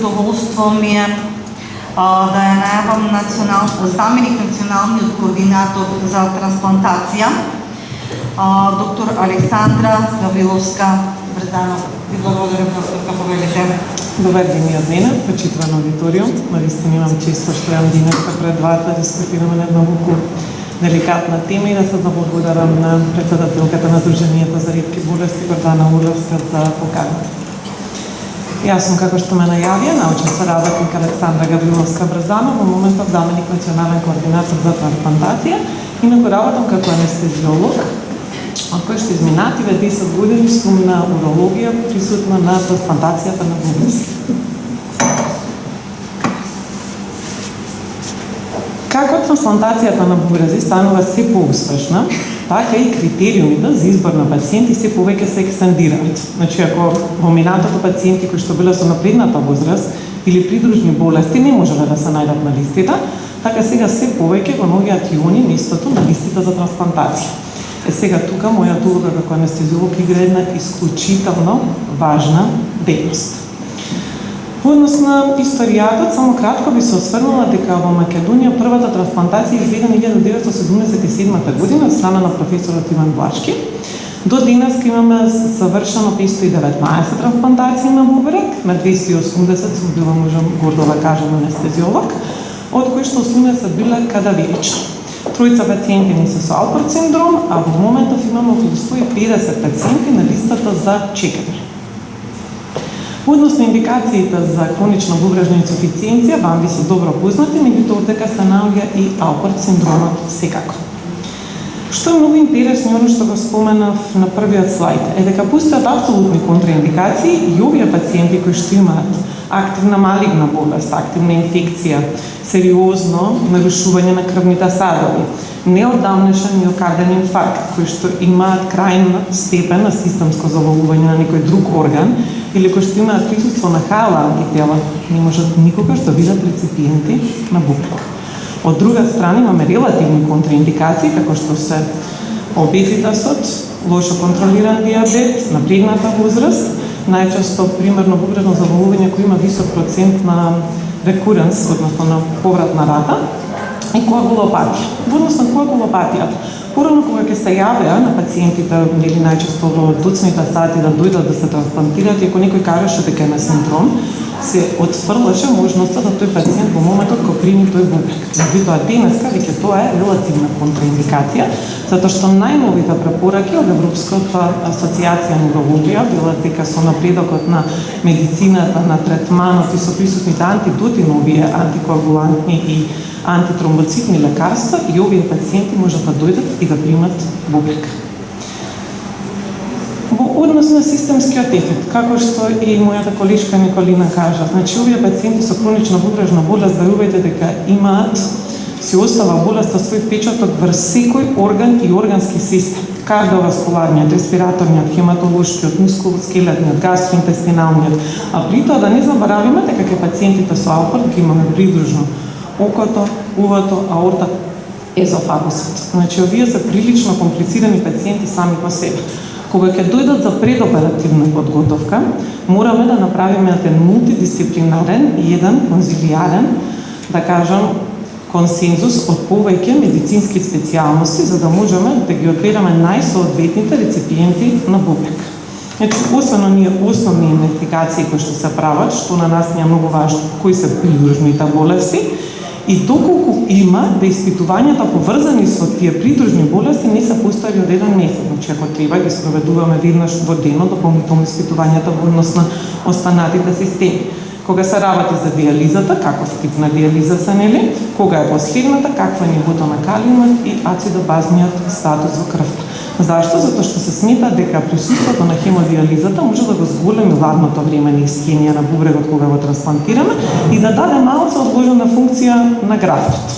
задоволство ми е да ја најавам заменик националниот координатор за трансплантација, доктор Александра Гавриловска-Брзанов. Ви благодарам, докторка Повелите. Добар ден и од мене, почитуван аудиториум. Навистина имам често што јам денеска пред вас да дискутираме на многу деликатна тема и да се заблагодарам на председателката на Сдруженијето за ретки болести Гордана Урловска за поканата. Јас сум, како што ме најавија, научен соработник Александра Гавриловска-Брзанов, во моментов заменик национален координатор за трансплантација и ме работам како анестезиолог, од кој што изминативе 10 години сум на урологија присутна на трансплантацијата на бубрези. Како трансплантацијата на бубрези станува се поуспешна, така и критериумите за избор на пациенти се повеќе се екстендираат. Значи, ако во минатото пациенти кои што биле со напредната возраст или придружни болести не можеле да се најдат на листите, така сега се повеќе го наоѓаат и они местото на листите за трансплантација. Сега тука мојата улога како анестезиолог игра една исклучително важна дејност. Во однос на историјата, само кратко би се осврнала дека во Македонија првата трансплантација изведена 1977 година од страна на професорот Иван Блашки. До денес имаме завршено 519 трансплантации на бубрек, на 280 сум била, можам гордо да кажам, анестезиолог, од кои што 80 биле кадаверични. Тројца пациенти не се со Алпорт синдром, а во моментов имаме околу 150 пациенти на листата за чекање. Во однос на индикациите за хронична бубрежна инсуфициенција, вам ви се добро познати, меѓутоа дека се наоѓа и Алпорт синдромот секако. Што е многу интересно и оно што го споменав на првиот слајд, е дека постојат апсолутни контраиндикации и овие пациенти кои што имаат активна малигна болест, активна инфекција, сериозно нарушување на крвните садови, неодамнешен миокарден инфаркт, кои што имаат крајна степен на системско завалување на некој друг орган, или кои што имаат присуство на ХЛА антитела, не можат никогаш да бидат реципиенти на бубрек. Од друга страна имаме релативни контраиндикации, како што се обезитасот, лошо контролиран диабет, напредната возраст, најчесто примерно бубрежно завалување кој има висок процент на рекуренс, односно на повратна рата, и коагулопатија. Во однос на коагулопатијата, порано кога ќе се јавеа на пациентите, нели најчесто во доцните сати да дојдат да се трансплантираат, и ако некој кажеше дека има синдром, се отфрлаше можноста да тој пациент во моментот кога прими тој бубрек. Меѓутоа денеска веќе тоа е релативна контраиндикација, затоа што најновите препораки од Европската асоциација на урологија билат дека со напредокот на медицината, на третманот и со присутните антидотинови, антикоагулантни и антитромбоцитни лекарства и овие пациенти можат да дојдат и да примат бубрек. Во однос на системскиот ефект, како што и мојата колешка Николина кажа, значи овие пациенти со хронична бубрежна болест, верувајте дека имаат, си остава болеста свој впечаток врз секој орган и органски систем. Кардиоваскуларниот, респираторниот, хематолошкиот, мускулоскелетниот, гастроинтестиналниот, а при тоа да не заборавиме дека кај пациентите со Алпорт ги имаме придружно окото, увото, аортата, езофагусот. Значи, овие се прилично комплицирани пациенти сами по себе. Кога ќе дојдат за предоперативна подготовка, мораме да направиме еден мултидисциплинарен и еден конзилиарен, да кажам, консензус од повеќе медицински специјалности, за да можеме да ги одбереме најсоодветните реципиенти на бубрек. Значи, освен оние основни инвестигации кои што се прават, што на нас ни е многу важно, кои се придружните болести, и доколку има да испитувањата поврзани со тие придружни болести не се постојали од еден месец. Значи, ако треба, ги спроведуваме веднаш во денот дополнително испитувањата во однос на останатите системи. Кога се работи за диализата, каков тип на диализа се, нели? Кога е последната, каква е нивото на калиумот и ацидобазниот статус во крвта. Зашто? Затоа што се смета дека присуството на хемодиализата може да го зголеми ладното време на исхемија на бубрегот кога го трансплантираме и да даде малку одложена функција на графтот.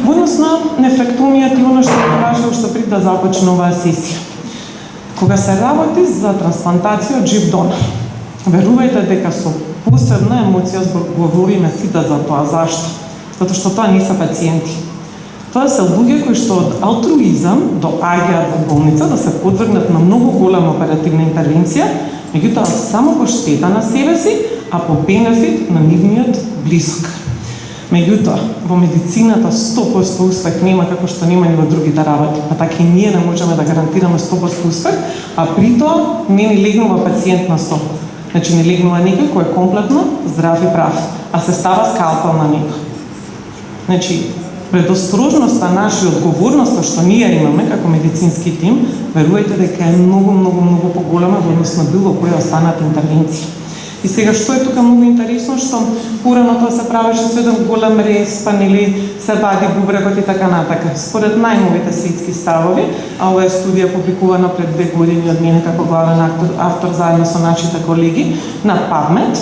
Во однос на нефректомијата и оно што кажа што пред да започне оваа сесија. Кога се работи за трансплантација од жив донор, верувајте дека со посебна емоција говориме сите за тоа. Зашто? Затоа што тоа не се пациенти. Тоа се луѓе кои што од алтруизам доаѓаат во болница да се подвргнат на многу голема оперативна интервенција, Меѓутоа, само по штета на себе си, а по бенефит на нивниот близок. Меѓутоа, во медицината 100% успех нема како што нема и во другите работи, па така и ние не можеме да гарантираме 100% успех, а при тоа не ни легнува пациент на стол. Значи не легнува некој кој е комплетно здрав и прав, а се става скалпел на него. Значи, предосторожноста наша и одговорноста што ние имаме како медицински тим, верувајте дека е многу поголема во однос на било која останата интервенција. И сега што е тука многу интересно, што порано тоа се правеше со еден голем рез, па нели се вади бубрегот и така натака. Според најновите светски ставови, а ова е студија публикувана пред 2 години од мене како главен автор заедно со нашите колеги на PubMed,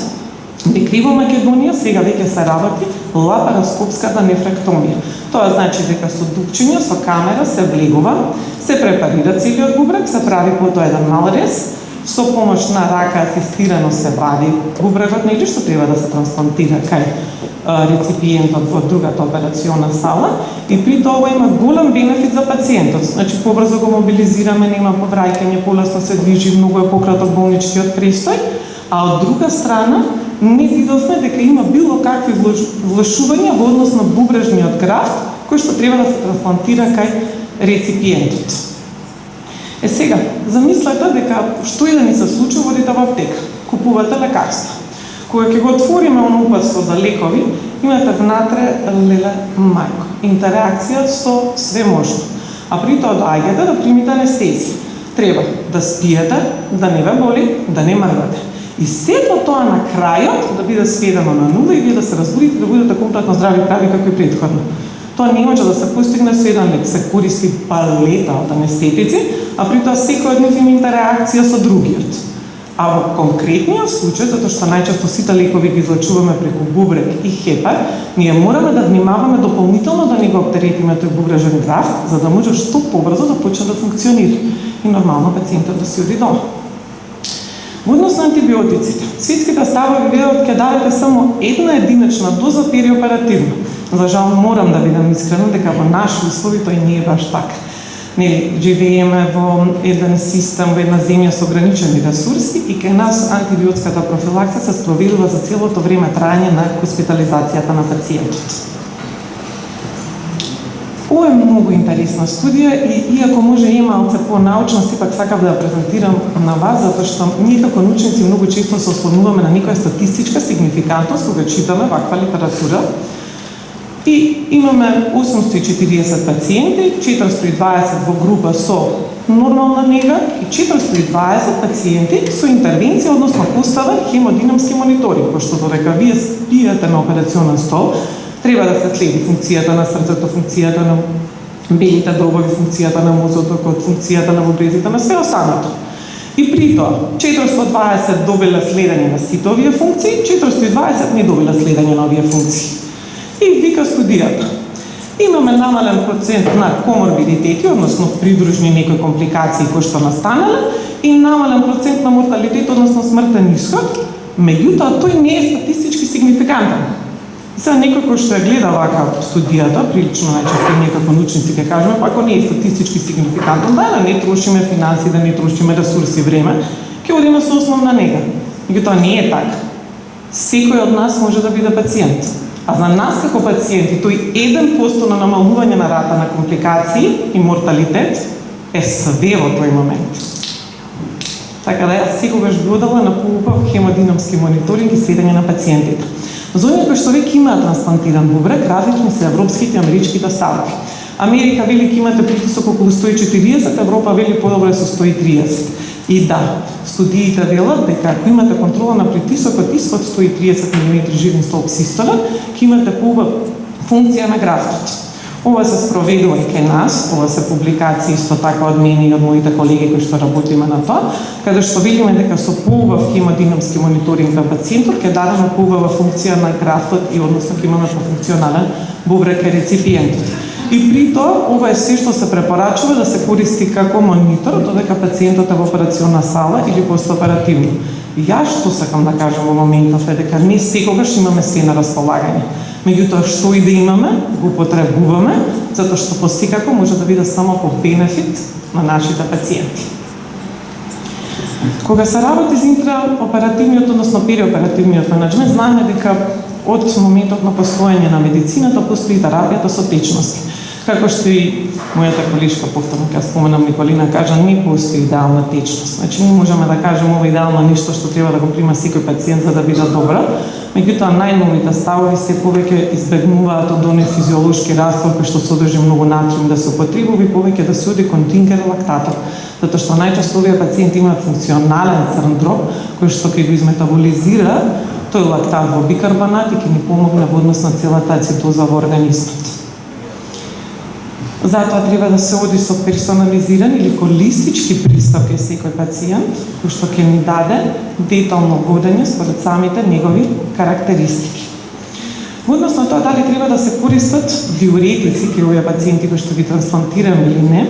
дека во Македонија сега веќе се работи лапароскопската нефректомија. Тоа значи дека со дупчиња, со камера се влегува, се препарира целиот бубрек, се прави потоа еден мал рез, со помош на рака асистирано се вади бубрегот, нели што треба да се трансплантира кај реципиентот во другата операциона сала, и при тоа има голем бенефит за пациентот. Значи побрзо го мобилизираме, нема повраќање, полесно се движи, многу е пократок болничкиот престој, а од друга страна не видовме дека има било какви влошувања во однос на бубрежниот графт кој што треба да се трансплантира кај реципиентот. Сега, замислете дека што и да ни се случи, водите во аптека, купувате лекарства. Кога ќе го отвориме оно упатство за лекови, имате внатре леле мајко, интеракција со све можно. А при тоа доаѓате да примите анестезија. Треба да спиете, да не ве боли, да не мрдате. И сето тоа на крајот да биде сведено на нула и вие да се разбудите, да будете комплетно здрави и прави како и претходно. Тоа не може да се постигне со еден лек, се користи палета од анестетици, а при тоа секој од нив има интеракција со другиот. А во конкретниот случај, затоа што најчесто сите лекови ги излечуваме преку бубрек и хепар, ние мораме да внимаваме дополнително да не го оптеретиме тој бубрежен графт, за да може што побрзо да почне да функционира и нормално пациентот да си оди дома. Во однос на антибиотиците, светските ставови велат ќе дадете само една единична доза периоперативно. За жал морам да бидам искрена дека во наши услови тоа не е баш така. Нели, живееме во еден систем, во една земја со ограничени ресурси и кај нас антибиотската профилакса се спроведува за целото време трајање на хоспитализацијата на пациентот. Ова е многу интересна студија и иако може и малце по-научна, сепак сакав да ја презентирам на вас, затоа што ние како научници многу често се ослонуваме на некоја статистичка сигнификантност кога читаме ваква литература. И имаме 840 пациенти, 420 во група со нормална нега и 420 пациенти со интервенција, односно поставен хемодинамски мониторинг, пошто додека вие спиете на операционен стол, треба да се следи функцијата на срцето, функцијата на белите дробови, функцијата на мозокот, функцијата на бубрезите, на све останато. И при тоа, 420 добиле следење на сите овие функции, 420 не добиле следење на овие функции. И вика студијата. Имаме намален процент на коморбидитети, односно придружни некои компликации кои што настанале, и намален процент на морталитет, односно смртен исход, меѓутоа тој не е статистички сигнификантен. Сега некој кој што ја гледа вака студијата, прилично најчесто ние како научници ќе кажеме, па ако не е статистички сигнификантен, да не трошиме финанси, да не трошиме ресурси, време, ќе одиме со основна нега. Меѓутоа не е така. Секој од нас може да биде пациент. А за нас како пациенти, тој 1% на намалување на рата на компликации и морталитет е све во тој момент. Така да јас секогаш би одела на поубав хемодинамски мониторинг и следење на пациентите. За оние кои што веќе имаат трансплантиран бубрек, различни се европските и америчките ставови. Америка вели ќе имате притисок околу 140, Европа вели подобро со 130. И да, студиите велат дека ако имате контрола на притисокот испод 130 мм живин столб систоле, ќе имате поубав функција на графтот. Ова се спроведува и кај нас, ова се публикации исто така од мене и од моите колеги кои што работиме на тоа, каде што видиме дека со поубав хемодинамски мониторинг на пациентот ќе дадеме поубава функција на графтот и односно ќе имаме пофункционален бубрек кај реципиентот. И при тоа, ова е се што се препорачува да се користи како монитор додека пациентот е во операционна сала или постоперативно. Јас што сакам да кажам во моментов е дека не секогаш имаме се на располагање. Меѓутоа, што и да имаме, го потребуваме, затоа што посекако може да биде само по бенефит на нашите пациенти. Кога се работи за интраоперативниот, односно периоперативниот менеджмент, знаеме дека од моментот на постоење на медицината постои терапијата со течности. Како што и мојата колишка, повторно ќе споменам Николина, кажа, не постои идеална течност. Значи, не можеме да кажеме ова идеално нешто што треба да го прима секој пациент за да биде добро. Меѓутоа, најновите ставови се повеќе избегнуваат од оној физиолошки раствор кој што содржи многу натриум да се употребува и повеќе да се оди кон тинкер лактатор, затоа што најчесто овие пациенти имаат функционален црн дроб кој што ќе го изметаболизира тој лактат во бикарбонат и ќе ни помогне во однос на целата ацетоза во организмот. Затоа треба да се оди со персонализиран или холистички пристап кај секој пациент, кој што ќе ни даде детално водење според самите негови карактеристики. Во однос на тоа дали треба да се користат диуретици кај овие пациенти кои што ги трансплантираме или не,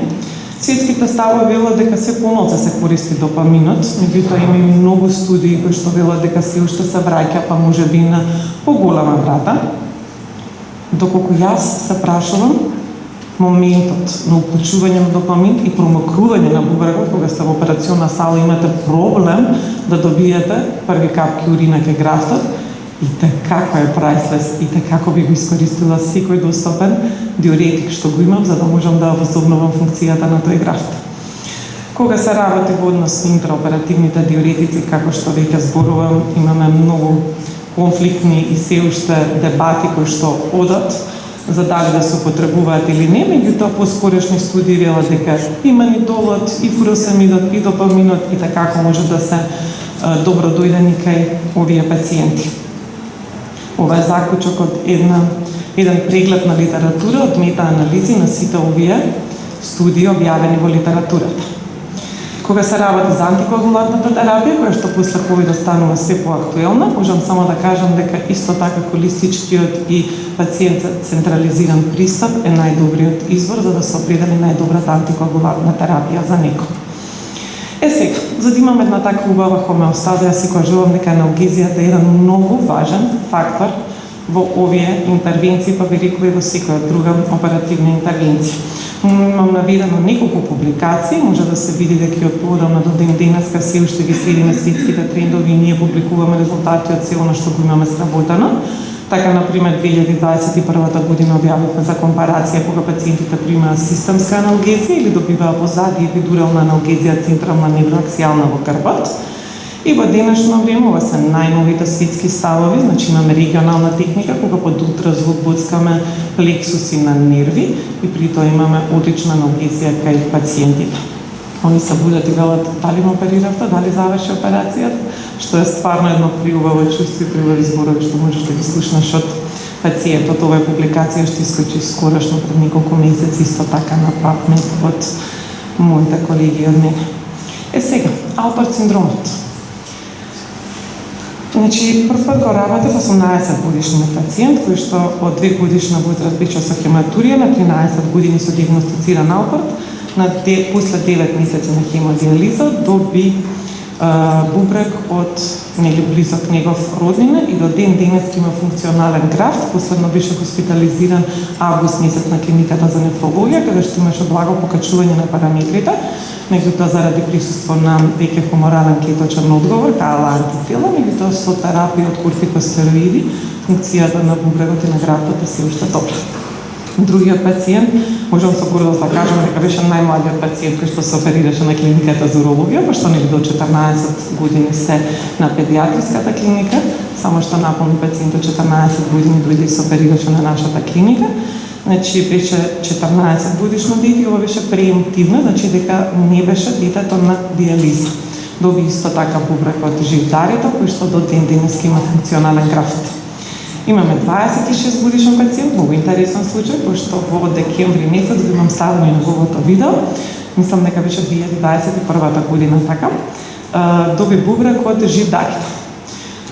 светските ставови велат дека се помалку се користи допаминот, меѓутоа има и многу студии кои што велат дека се уште се враќа, па можеби на поголема врата. Доколку јас се прашувам, моментот на уклучување на допамин и промокрување на бубрегот, кога сте во операционна сала имате проблем да добиете први капки урина кај графтот, и како е прайслес, и како би го искористила секој достапен диуретик што го имам, за да можам да возобновам функцијата на тој графт. Кога се работи во однос на интраоперативните диуретици, како што веќе зборувам, имаме многу конфликтни и се уште дебати кои што одат за дали да се употребуваат или не, меѓутоа поскорешни студии велат дека и манидолот, и фуросемидот, и допаминот и како може да се добро дојдени кај овие пациенти. Ова е заклучок од еден преглед на литература, од мета-анализи на сите овие студии објавени во литературата. Кога се работи за антикоагулантната терапија, која што после ковид станува се поактуелна, можам само да кажам дека исто така холистичкиот и пациент централизиран пристап е најдобриот избор за да се определи најдобрата антикоагулантна терапија за некој. Сега, за да имаме една така убава хомеостаза, јас си кажувам дека аналгезијата е еден многу важен фактор во овие интервенции, па би рекла и во секоја друга оперативна интервенција. Имам наведено неколку публикации, може да се види дека од поодамна до ден денеска се уште ги следиме светските трендови и ние публикуваме резултати од се она што го имаме сработено. Така, например, 2021 година објавивме за компарација кога пациентите примаат системска аналгезија или добиваа позади епидурална аналгезија централна невроаксијална во крвот. И во денешно време, ова се најновите светски ставови, значи имаме регионална техника кога под ултразвук боцкаме плексуси на нерви и при тоа имаме одлична аналгезија кај пациентите. Они се будат и велат дали ме опериравте, дали заврши операцијата, што е стварно едно приубаво чувство и приубави зборови што можеш да ги слушнеш од пациентот. Ова публикација што искочи скорошно пред неколку месеци, исто така на PubMed од моите колеги од мене. Сега, Алпорт синдромот. Значи, прв пат го работев 18 годишниот пациент, кој што од 2 годишна возраст беше со хематурија, на 13 години со диагностициран Алпорт, после 9 месеци на хемодиализа доби бубрек од близок негов роднина и до ден денес има функционален графт. Последно беше хоспитализиран август месец на клиниката за нефрологија, каде што имаше благо покачување на параметрите, меѓутоа заради присуство на веќе хуморален клеточен одговор, каала антитела, меѓутоа со терапија од кортикостероиди, функцијата на бубрегот и на графтот е се уште добра. Другиот пациент, можам со гордост да кажам дека беше најмладиот пациент кој што се оперираше на клиниката за урологија, пошто нели до 14 години се на педиатриската клиника, само што наполни пациентот 14 години дојде и се оперираше на нашата клиника. Значи беше 14 годишно дете и ова беше преемптивно, значи дека не беше детето на диализа. Доби исто така бубрек од живдарите, кој што до ден денес има функционален графт. Имаме 26 годишен пациент, многу интересен случај, пошто во декември месец го имам ставено и неговото видео, мислам дека беше 2021 година така, доби бубрек од живдарите.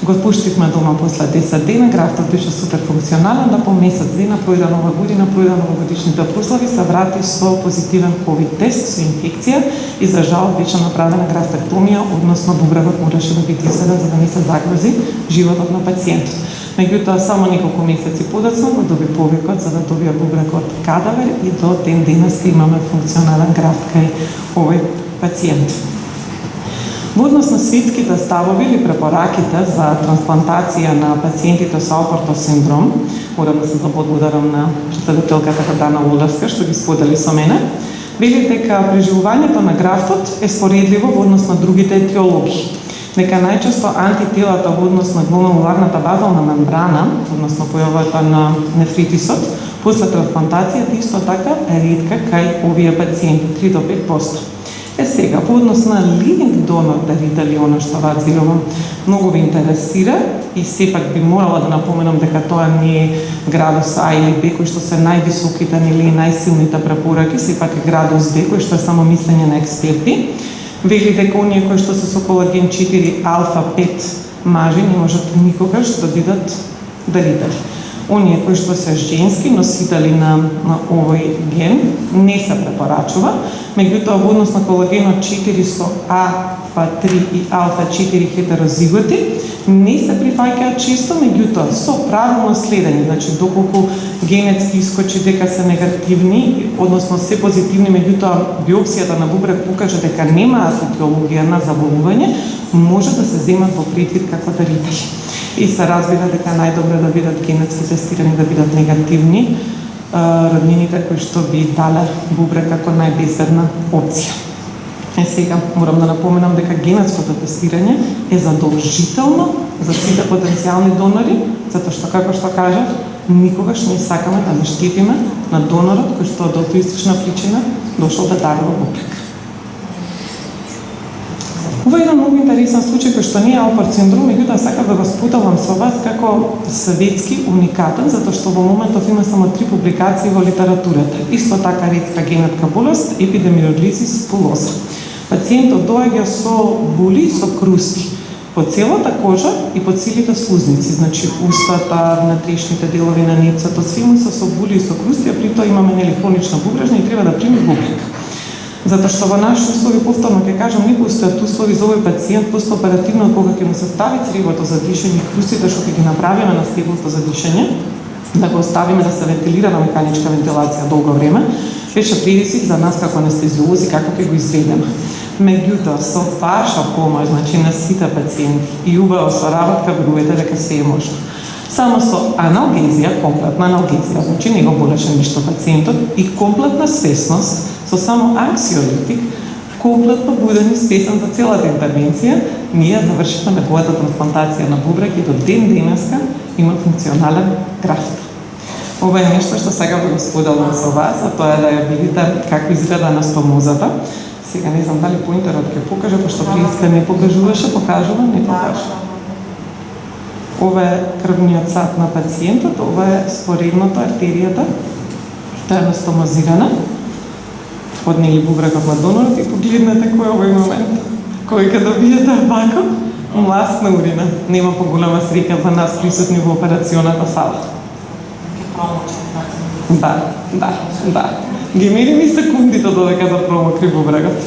Го пуштивме дома после 10 дена, графтот беше супер функционален, да по месец дена пројде нова година, пројде новогодишните прослави, се врати со позитивен ковид тест, со инфекција и за жал беше направена графтектомија, односно бубрекот мораше да биде изведен за да не се загрози животот на пациентот. Меѓутоа, само неколку месеци подоцна го доби повикот за да добија бубрек од кадавер и до ден денес имаме функционален графт кај овој пациент. Во однос на светските ставови или препораките за трансплантација на пациентите со Алпортов синдром, морам да се поблагодарам на председателката Дана Лудовска што ги сподели со мене, вели дека преживувањето на графтот е споредливо во однос на другите етиологии. Дека најчесто антителата во однос на гломеруларната базална мембрана, односно појавата на нефритисот, после трансплантацијата исто така е ретка кај овие пациенти, 3 до 5%. Сега, по однос на living донор дарители, она што вас верувам многу ви интересира и сепак би морала да напоменам дека тоа не е градус А или Б, кои што се највисоките или најсилните препораки, сепак е градус Б, кој што е само мислење на експерти. Вели дека оние кои што се со колаген 4 алфа 5 мажи не можат никогаш да бидат дарители. Оние кои што се женски носители на овој ген не се препорачува, меѓутоа во однос на колагенот 4 со алфа 3 и алфа 4 хетерозиготи не се прифаќаат често, меѓутоа со правилно следење, значи доколку генетски искочи дека се негативни, односно се позитивни, меѓутоа биопсијата на бубрек покаже дека немаат етиологија на заболување, може да се земат во предвид како дарители. И се разбира дека најдобро да бидат генетски тестирани, да бидат негативни роднините кои што би дале бубрек како најбезбедна опција. Сега морам да напоменам дека генетското тестирање е задолжително за сите потенцијални донори, затоа што како што кажав, никогаш не сакаме да не штетиме на донорот кој што од алтруистична причина дошол да дарува бубрек. Ова е еден многу интересен случај кој што не е Алпорт синдром, меѓутоа сакам да го споделам со вас како светски уникатен, затоа што во моментов има само 3 публикации во литературата. Исто така ретка генетска болест епидемиолизис булоза. Пациентот доаѓа со боли со крусти по целата кожа и по целите слузници, значи устата, внатрешните делови на нецето, све се со боли и со крусти, а при тоа имаме хронична бубрежна и треба да прими бубрек. Затоа што во наши услови, повторно ќе кажам, не постојат услови за овој пациент постоперативно кога ќе му се стави цревото за дишење и крустите што ќе ги направиме на стеглото за дишење, да го оставиме да се вентилира на механичка вентилација долго време, беше предизвик за нас како анестезиолози како ќе го изведеме. Меѓутоа, со ваша помош, значи на сите пациенти и убаво со работка, верувате дека се е можно. Само со аналгезија, комплетна аналгезија, значи не го болеше ништо пациентот, и комплетна свесност, со само анксиолитик, комплетно буден и свесен за целата интервенција, ние завршивме неговата трансплантација на бубрек и до ден денеска има функционален графт. Ова е нешто што сакам да го споделам со вас, а тоа е да ја видите како изгледа анастомозата. Сега не знам дали поинтерот ќе покаже, пошто прииска не покажуваше, покажува, не покажува. Ова е крвниот сак на пациентот, ова е споредното артеријата, тоа е анастомозирана. Поднели бубрекот на донорот и погледнете кој е овој момент, кој ќе добиете вако мласна урина. Нема поголема среќа за нас присутни во операционата сала. Да. Ги мерим и секундите додека да промокри бубрегот.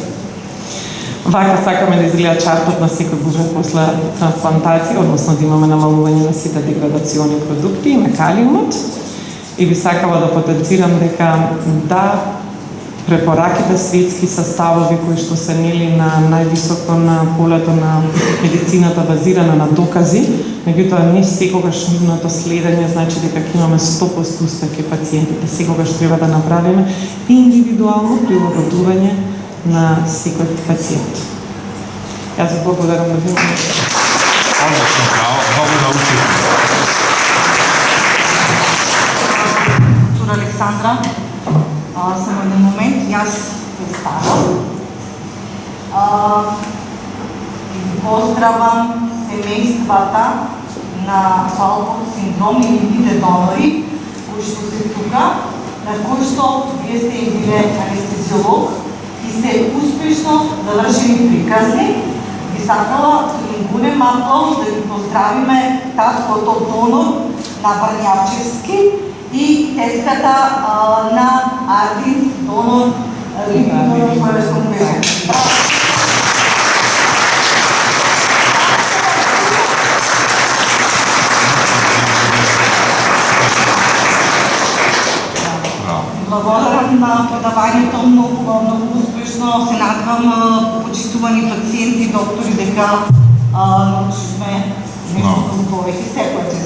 Вака сакаме да изгледа чартот на секој бубрек после трансплантација, односно да имаме намалување на сите деградациони продукти и на калиумот. И би сакала да потенцирам дека да, препораките светски составови кои што се нели на највисоко на полето на медицината базирана на докази, меѓутоа не секогаш нивното следење значи дека ќе имаме 100% успех пациентите. Секогаш треба да направиме индивидуално прилагодување на секој пациент. Јас ви благодарам на вниманието. Одлично, много научив. Доктор Александра, само еден момент, јас представам. Поздравам семејствата на Алпорт синдром и нивните донори, кои што се тука, на кои што вие сте и биле анестезиолог и се успешно завршени приказни. Би сакала со един голем аплауз да ги поздравиме таткото донор на Брњавчевски и теската на Ардин донор која беше конкурент. Благодарам на предавањето, многу успешно. Вклучно се надевам, почитувани пациенти, доктори, дека научиме нешто за повеќе. Секоја чест.